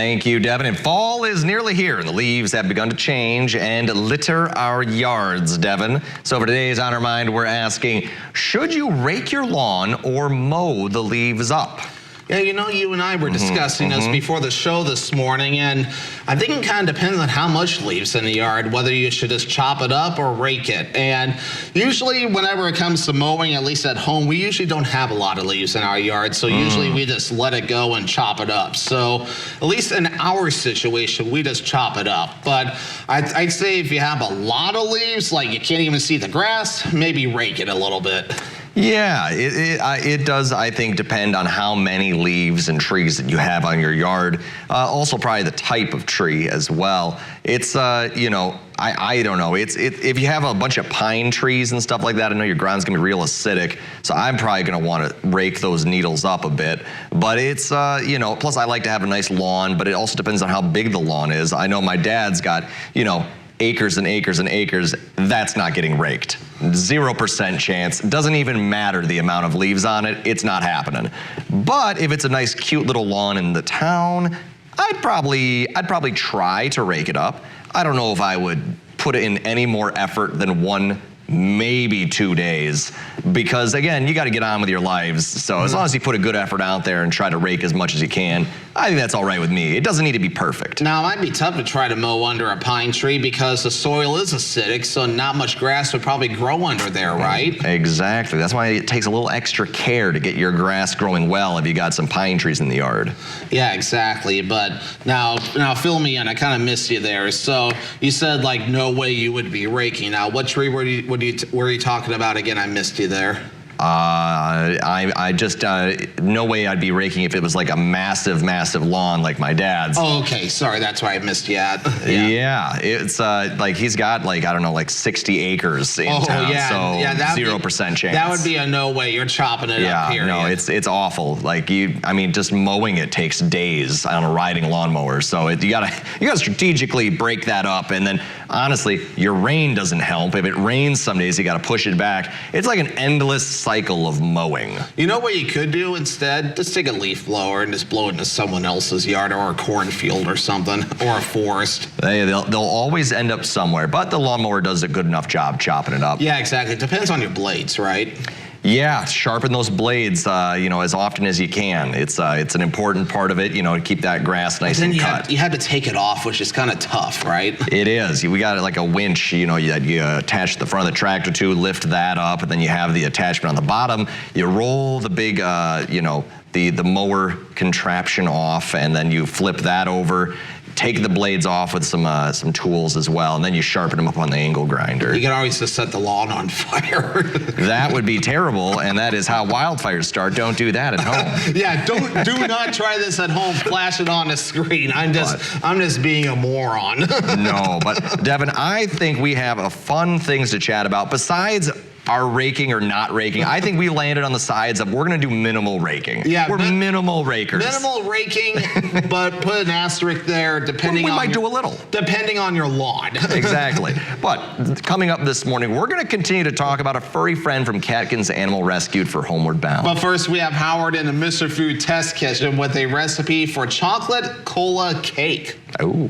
Thank you, Devin. And fall is nearly here, and the leaves have begun to change and litter our yards, Devin. So for today's On Our Mind, we're asking, should you rake your lawn or mow the leaves up? Yeah, you know, you and I were discussing this before the show this morning, and I think it kind of depends on how much leaves in the yard, whether you should just chop it up or rake it. And usually whenever it comes to mowing, at least at home, we usually don't have a lot of leaves in our yard, so usually we just let it go and chop it up. So at least in our situation, we just chop it up. But I'd say if you have a lot of leaves, like you can't even see the grass, maybe rake it a little bit. Yeah, it does, I think, depend on how many leaves and trees that you have on your yard. Also, probably the type of tree as well. It's, you know, I don't know. If you have a bunch of pine trees and stuff like that, I know your ground's gonna be real acidic, so I'm probably gonna wanna rake those needles up a bit. But it's, you know, plus I like to have a nice lawn, but it also depends on how big the lawn is. I know my dad's got, you know, acres and acres and acres. That's not getting raked. 0% chance. Doesn't even matter the amount of leaves on it. It's not happening. But if it's a nice, cute little lawn in the town, I'd probably try to rake it up. I don't know if I would put in any more effort than 1, maybe 2 days, because again, you got to get on with your lives. So as long as you put a good effort out there and try to rake as much as you can, I think that's all right with me. It doesn't need to be perfect. Now, it might be tough to try to mow under a pine tree because the soil is acidic, so not much grass would probably grow under there, right? Exactly. That's why it takes a little extra care to get your grass growing well if you got some pine trees in the yard. Yeah, exactly. But now fill me in. I kind of missed you there. So you said like no way you would be raking. Now, what tree were you talking about again? I missed you there. I just, no way I'd be raking if it was like a massive, massive lawn like my dad's. Oh, okay. Sorry, that's why I missed you at. Yeah, it's like he's got like, I don't know, like 60 acres in town, yeah. so yeah, 0% chance. That would be a no way. You're chopping it up, period. No, it's awful. Like I mean, just mowing it takes days on a riding lawnmower. So you gotta strategically break that up, and then honestly, your rain doesn't help. If it rains some days, you gotta push it back. It's like an endless cycle of mowing. You know what you could do instead? Just take a leaf blower and just blow it into someone else's yard or a cornfield or something, or a forest. They'll always end up somewhere, but the lawnmower does a good enough job chopping it up. Yeah, exactly. It depends on your blades, right? Yeah, sharpen those blades, you know, as often as you can. It's an important part of it, you know, to keep that grass nice and cut. You had to take it off, which is kind of tough, right? It is. We got it like a winch, you know, you attach the front of the tractor to, lift that up, and then you have the attachment on the bottom. You roll the big, you know, the mower contraption off, and then you flip that over. Take the blades off with some tools as well, and then you sharpen them up on the angle grinder. You can always just set the lawn on fire. That would be terrible, and that is how wildfires start. Don't do that at home. Yeah, do not try this at home. Flash it on the screen. I'm just being a moron. No, but Devin, I think we have fun things to chat about besides our raking or not raking. I think we landed on the sides of we're going to do minimal raking. Yeah, we're minimal rakers. Minimal raking, but put an asterisk there depending on. We might do a little. Depending on your lawn. Exactly. But coming up this morning, we're going to continue to talk about a furry friend from Catkins Animal Rescued for Homeward Bound. But first, we have Howard in the Mr. Food Test Kitchen with a recipe for chocolate cola cake. Oh.